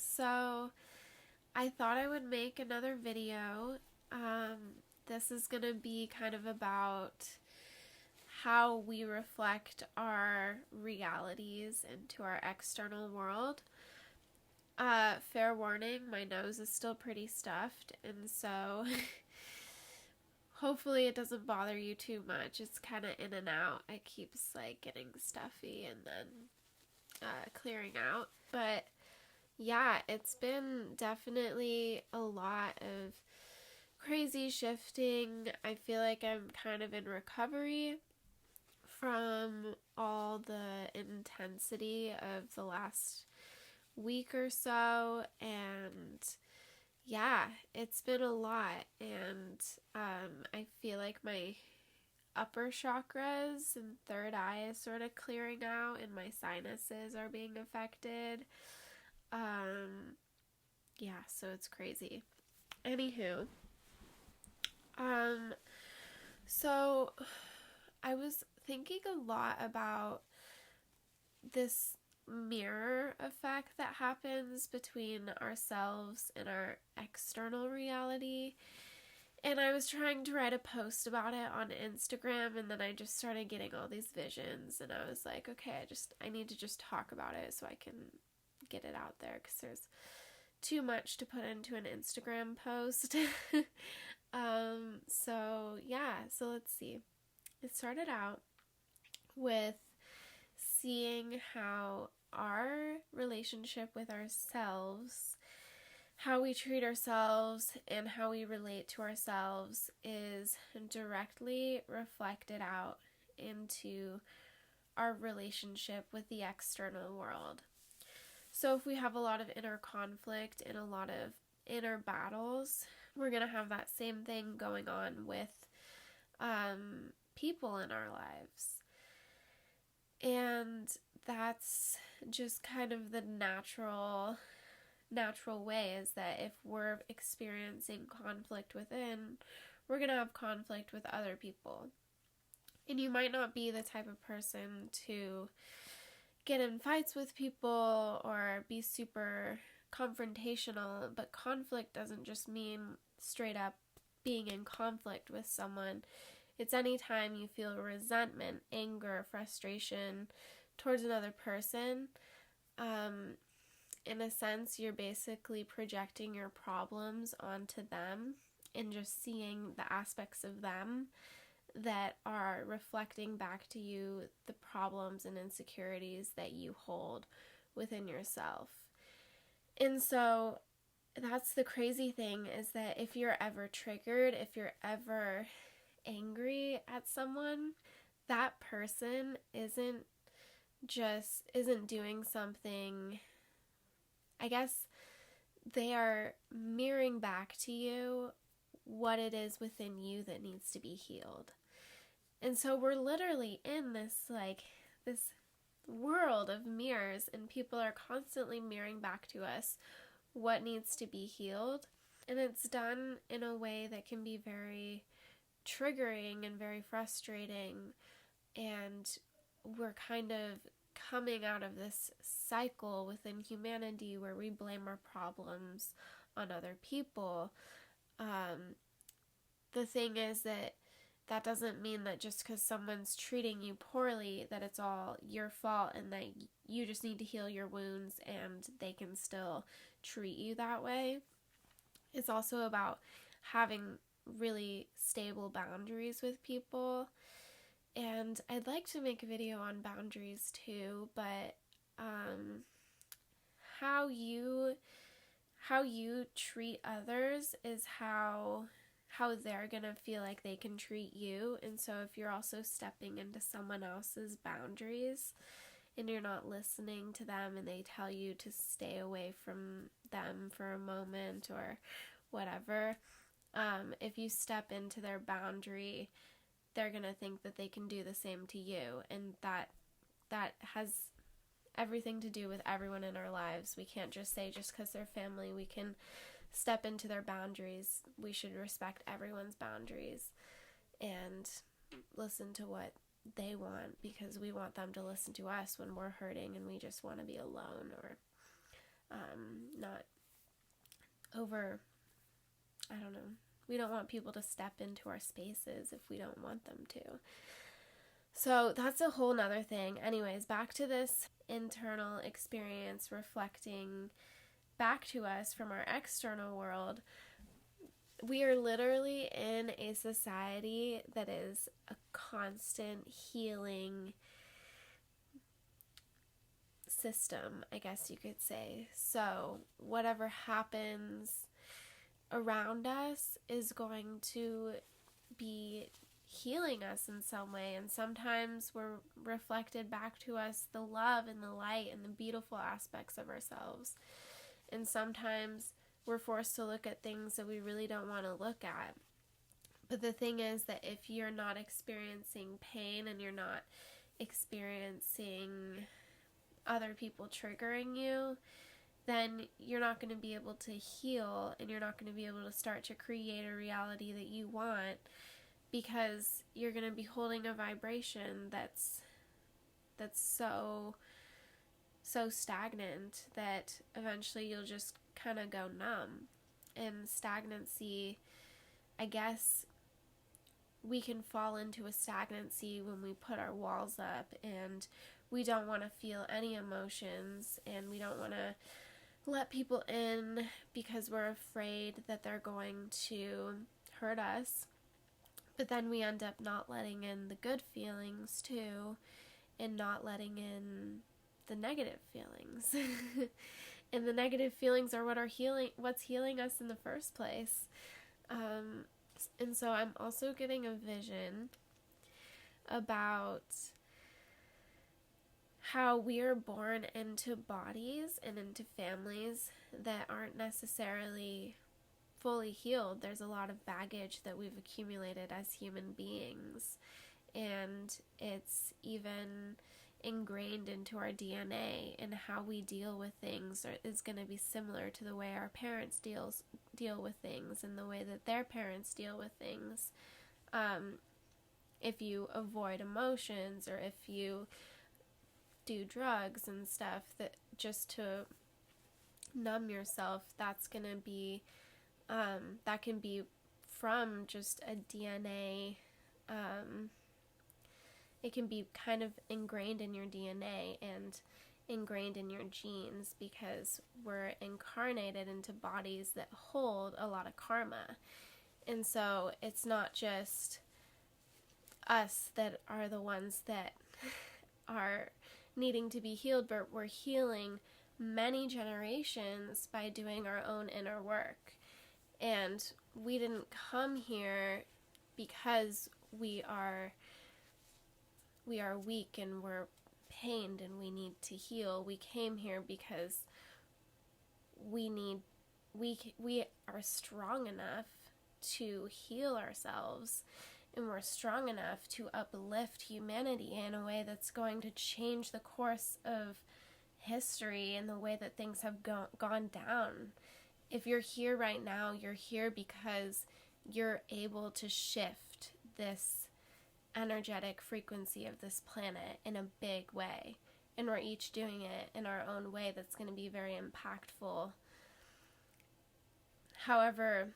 So I thought I would make another video. This is going to be kind of about how we reflect our realities into our external world. Fair warning, my nose is still pretty stuffed, and so hopefully it doesn't bother you too much. It's kind of in and out. It keeps like getting stuffy and then clearing out. But yeah, it's been definitely a lot of crazy shifting. I feel like I'm kind of in recovery from all the intensity of the last week or so, and yeah, it's been a lot. And I feel like my upper chakras and third eye is sort of clearing out, and my sinuses are being affected. um yeah, so it's crazy. Anywho, um so I was thinking a lot about this mirror effect that happens between ourselves and our external reality. And I was trying to write a post about it on Instagram, and then I just started getting all these visions, and I was like, okay, I need to just talk about it so I can get it out there, because there's too much to put into an Instagram post. So let's see. It started out with seeing how our relationship with ourselves, how we treat ourselves, and how we relate to ourselves is directly reflected out into our relationship with the external world. So if we have a lot of inner conflict and a lot of inner battles, we're going to have that same thing going on with people in our lives. And that's just kind of the natural way, is that if we're experiencing conflict within, we're going to have conflict with other people. And you might not be the type of person to get in fights with people or be super confrontational, but conflict doesn't just mean straight up being in conflict with someone. It's anytime you feel resentment, anger, frustration towards another person. In a sense, you're basically projecting your problems onto them and just seeing the aspects of them that are reflecting back to you the problems and insecurities that you hold within yourself. And so that's the crazy thing, is that if you're ever triggered, if you're ever angry at someone, that person isn't doing something. I guess they are mirroring back to you what it is within you that needs to be healed. And so we're literally in this world of mirrors, and people are constantly mirroring back to us what needs to be healed. And it's done in a way that can be very triggering and very frustrating. And we're kind of coming out of this cycle within humanity where we blame our problems on other people. The thing is that doesn't mean that just because someone's treating you poorly that it's all your fault, and that you just need to heal your wounds and they can still treat you that way. It's also about having really stable boundaries with people. And I'd like to make a video on boundaries too, but how you treat others is how they're gonna feel like they can treat you. And so if you're also stepping into someone else's boundaries and you're not listening to them, and they tell you to stay away from them for a moment or whatever, if you step into their boundary, they're gonna think that they can do the same to you. And that has everything to do with everyone in our lives. We can't just say just because they're family we can step into their boundaries. We should respect everyone's boundaries and listen to what they want, because we want them to listen to us when we're hurting and we just want to be alone. Or not over, I don't know, we don't want people to step into our spaces if we don't want them to. So that's a whole nother thing. Anyways, back to this internal experience reflecting back to us from our external world. We are literally in a society that is a constant healing system, I guess you could say. So whatever happens around us is going to be healing us in some way, and sometimes we're reflected back to us the love and the light and the beautiful aspects of ourselves, and sometimes we're forced to look at things that we really don't want to look at. But the thing is that if you're not experiencing pain and you're not experiencing other people triggering you, then you're not going to be able to heal, and you're not going to be able to start to create a reality that you want, because you're going to be holding a vibration that's so stagnant that eventually you'll just kind of go numb. And stagnancy, I guess we can fall into a stagnancy when we put our walls up and we don't want to feel any emotions, and we don't want to let people in because we're afraid that they're going to hurt us. But then we end up not letting in the good feelings too, and not letting in the negative feelings. And the negative feelings are what's healing us in the first place. And so I'm also getting a vision about how we are born into bodies and into families that aren't necessarily fully healed. There's a lot of baggage that we've accumulated as human beings, and it's even ingrained into our DNA, and how we deal with things is going to be similar to the way our parents deal with things and the way that their parents deal with things. If you avoid emotions, or if you do drugs and stuff that just to numb yourself, that's going to be that can be from just a DNA. It can be kind of ingrained in your DNA and ingrained in your genes, because we're incarnated into bodies that hold a lot of karma. And so it's not just us that are the ones that are needing to be healed, but we're healing many generations by doing our own inner work. And we didn't come here because we are weak and we're pained and we need to heal. We came here because we are strong enough to heal ourselves, and we're strong enough to uplift humanity in a way that's going to change the course of history and the way that things have gone down. If you're here right now, you're here because you're able to shift this energetic frequency of this planet in a big way. And we're each doing it in our own way that's going to be very impactful. However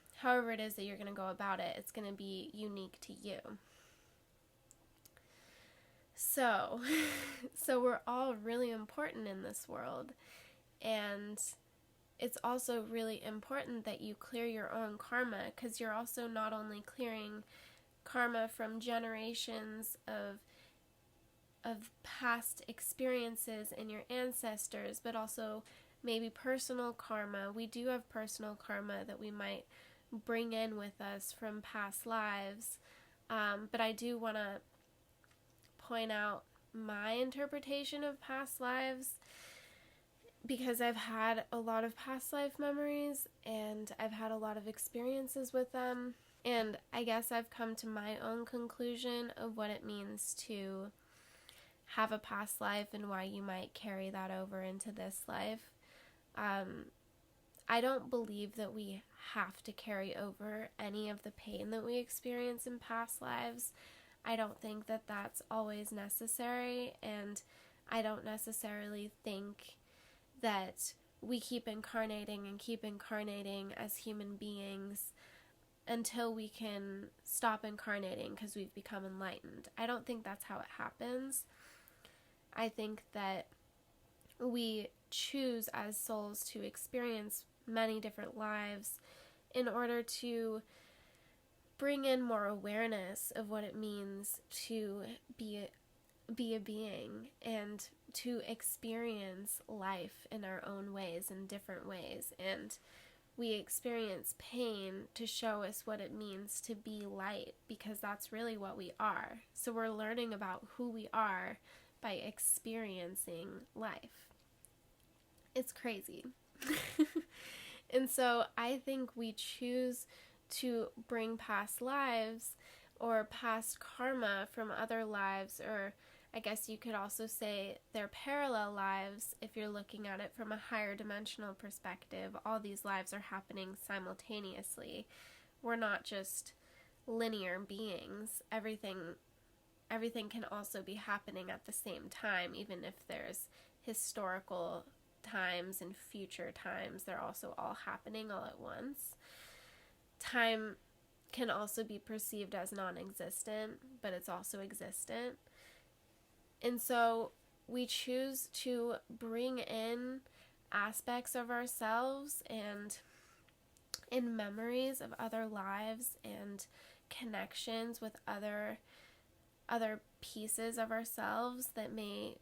it is that you're going to go about it, it's going to be unique to you. So we're all really important in this world. And it's also really important that you clear your own karma, because you're also not only clearing karma from generations of past experiences in your ancestors, but also maybe personal karma. We do have personal karma that we might bring in with us from past lives. But I do want to point out my interpretation of past lives, because I've had a lot of past life memories and I've had a lot of experiences with them. And I guess I've come to my own conclusion of what it means to have a past life and why you might carry that over into this life. I don't believe that we have to carry over any of the pain that we experience in past lives. I don't think that that's always necessary, and I don't necessarily think that we keep incarnating and keep incarnating as human beings until we can stop incarnating because we've become enlightened. I don't think that's how it happens. I think that we choose as souls to experience many different lives in order to bring in more awareness of what it means to be a being and to experience life in our own ways, in different ways. And we experience pain to show us what it means to be light, because that's really what we are. So we're learning about who we are by experiencing life. It's crazy. And so I think we choose to bring past lives or past karma from other lives, or I guess you could also say they're parallel lives if you're looking at it from a higher dimensional perspective. All these lives are happening simultaneously. We're not just linear beings. Everything can also be happening at the same time, even if there's historical times and future times. They're also all happening all at once. Time can also be perceived as non-existent, but it's also existent. And so we choose to bring in aspects of ourselves and in memories of other lives and connections with other pieces of ourselves that may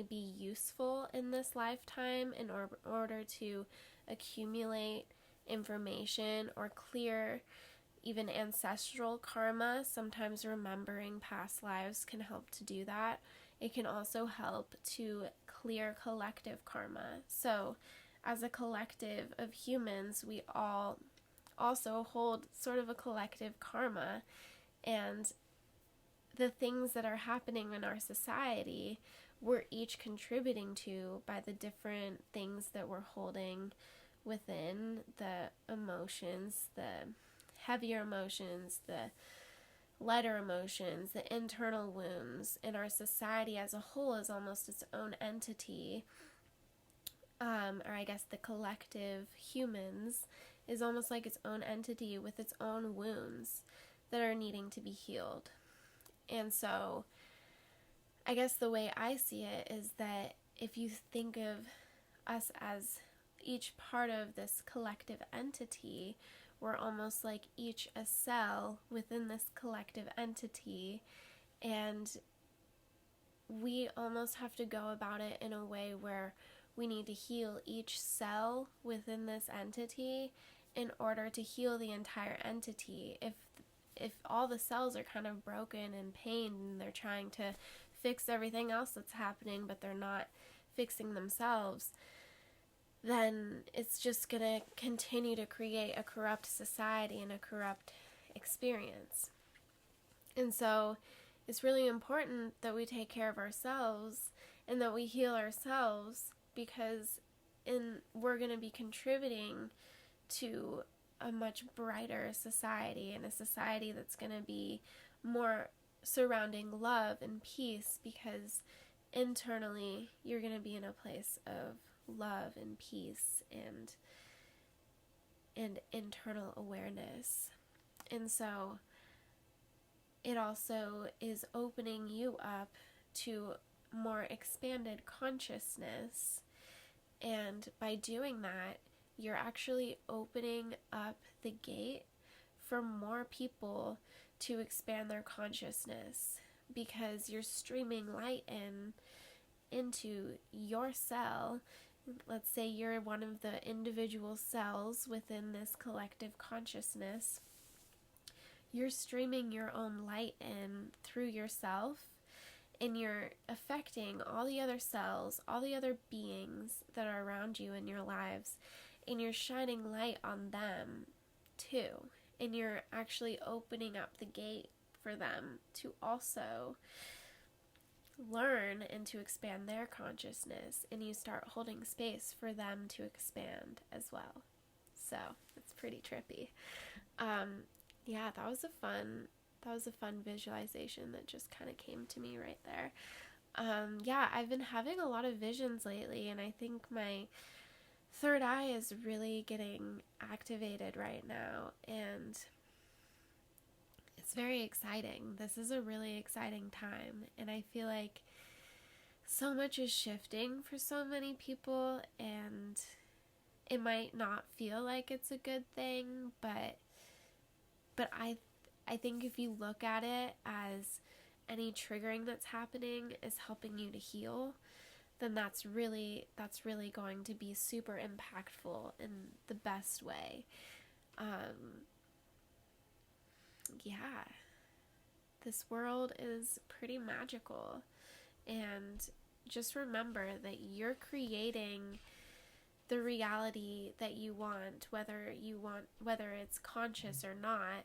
be useful in this lifetime in order to accumulate information or clear even ancestral karma. Sometimes remembering past lives can help to do that. It can also help to clear collective karma. So as a collective of humans, we all also hold sort of a collective karma, and the things that are happening in our society, we're each contributing to by the different things that we're holding within, the emotions, the heavier emotions, the lighter emotions, the internal wounds. And our society as a whole is almost its own entity, or I guess the collective humans is almost like its own entity with its own wounds that are needing to be healed. And so I guess the way I see it is that if you think of us as each part of this collective entity, we're almost like each a cell within this collective entity, and we almost have to go about it in a way where we need to heal each cell within this entity in order to heal the entire entity. If all the cells are kind of broken and pained and they're trying to fix everything else that's happening, but they're not fixing themselves, then it's just going to continue to create a corrupt society and a corrupt experience. And so it's really important that we take care of ourselves and that we heal ourselves, because we're going to be contributing to a much brighter society, and a society that's going to be more surrounding love and peace, because internally you're going to be in a place of love and peace and internal awareness. And so it also is opening you up to more expanded consciousness, and by doing that you're actually opening up the gate for more people to expand their consciousness, because you're streaming light into your cell. Let's say you're one of the individual cells within this collective consciousness. You're streaming your own light in through yourself, and you're affecting all the other cells, all the other beings that are around you in your lives, and you're shining light on them too. And you're actually opening up the gate for them to also learn and to expand their consciousness, and you start holding space for them to expand as well. So it's pretty trippy. Yeah, that was a fun visualization that just kind of came to me right there. Yeah, I've been having a lot of visions lately, and I think my third eye is really getting activated right now, and it's very exciting. This is a really exciting time, and I feel like so much is shifting for so many people, and it might not feel like it's a good thing, but I think if you look at it as any triggering that's happening is helping you to heal, then that's really going to be super impactful in the best way. Um, yeah, this world is pretty magical, and just remember that you're creating the reality that whether it's conscious or not.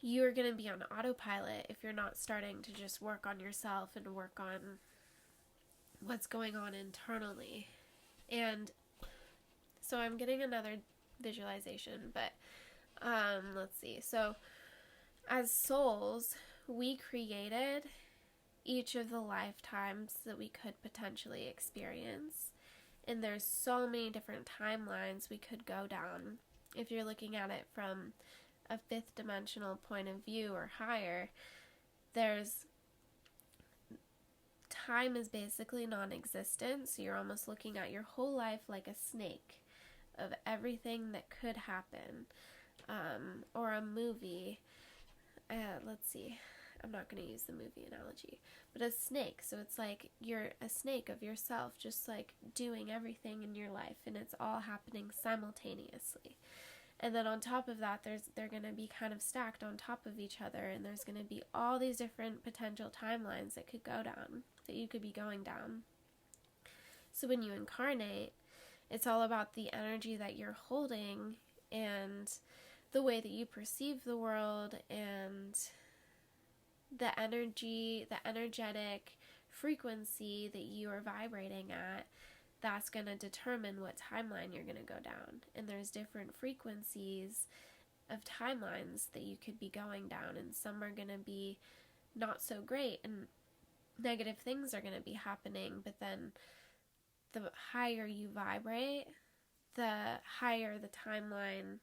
You're going to be on autopilot if you're not starting to just work on yourself and work on what's going on internally. And so I'm getting another visualization, but let's see. So as souls, we created each of the lifetimes that we could potentially experience. And there's so many different timelines we could go down. If you're looking at it from a fifth dimensional point of view or higher, there's time is basically non-existent, so you're almost looking at your whole life like a snake of everything that could happen. Or a movie. Let's see. I'm not going to use the movie analogy, but a snake. So it's like you're a snake of yourself, just like doing everything in your life, and it's all happening simultaneously. And then on top of that, they're going to be kind of stacked on top of each other, and there's going to be all these different potential timelines that could go down, that you could be going down. So when you incarnate, it's all about the energy that you're holding and the way that you perceive the world and the energetic frequency that you are vibrating at. That's going to determine what timeline you're going to go down. And there's different frequencies of timelines that you could be going down, and some are going to be not so great and negative things are going to be happening, but then the higher you vibrate, the higher the timeline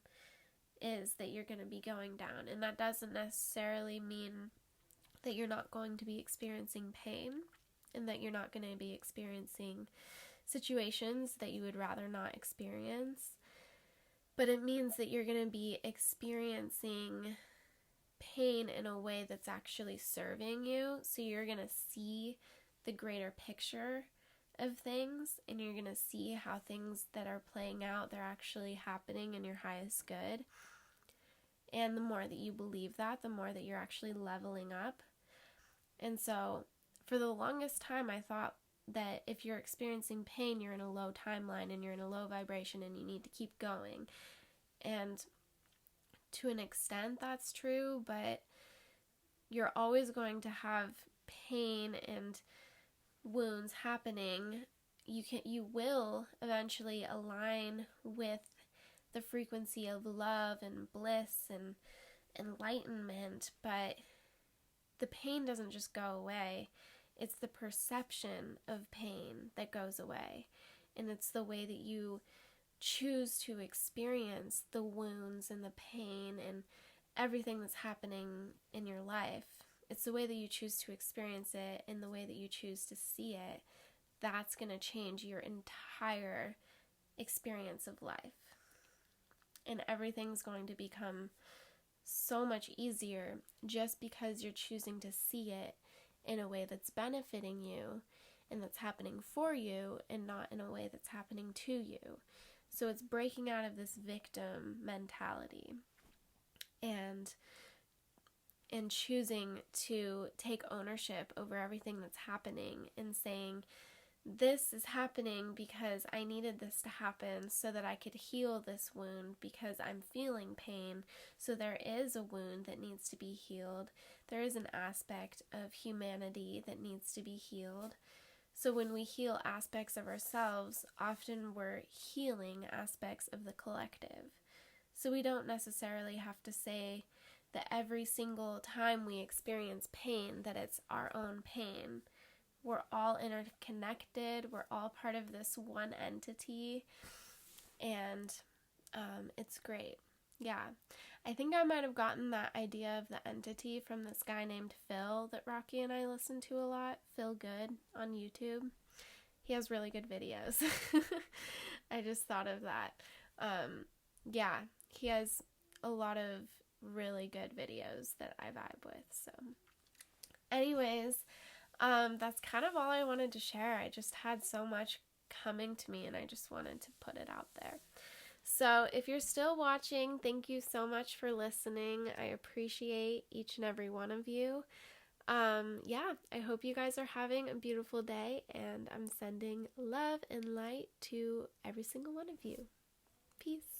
is that you're going to be going down. And that doesn't necessarily mean that you're not going to be experiencing pain and that you're not going to be experiencing situations that you would rather not experience, but it means that you're going to be experiencing pain in a way that's actually serving you. So you're going to see the greater picture of things, and you're going to see how things that are playing out, they're actually happening in your highest good. And the more that you believe that, the more that you're actually leveling up. And so for the longest time, I thought that if you're experiencing pain, you're in a low timeline and you're in a low vibration and you need to keep going. And to an extent, that's true, but you're always going to have pain and wounds happening. You will eventually align with the frequency of love and bliss and enlightenment, but the pain doesn't just go away. It's the perception of pain that goes away, and it's the way that you choose to experience the wounds and the pain and everything that's happening in your life. It's the way that you choose to experience it and the way that you choose to see it. That's going to change your entire experience of life. And everything's going to become so much easier just because you're choosing to see it in a way that's benefiting you and that's happening for you and not in a way that's happening to you. So it's breaking out of this victim mentality and choosing to take ownership over everything that's happening and saying, this is happening because I needed this to happen so that I could heal this wound because I'm feeling pain. So there is a wound that needs to be healed. There is an aspect of humanity that needs to be healed. So when we heal aspects of ourselves, often we're healing aspects of the collective. So we don't necessarily have to say that every single time we experience pain that it's our own pain. we're all interconnected. We're all part of this one entity, and it's great. Yeah. I think I might have gotten that idea of the entity from this guy named Phil that Rocky and I listen to a lot. Phil Good on YouTube. He has really good videos. I just thought of that. Yeah, he has a lot of really good videos that I vibe with. So, anyways, that's kind of all I wanted to share. I just had so much coming to me and I just wanted to put it out there. So, if you're still watching, thank you so much for listening. I appreciate each and every one of you. Yeah, I hope you guys are having a beautiful day, and I'm sending love and light to every single one of you. Peace.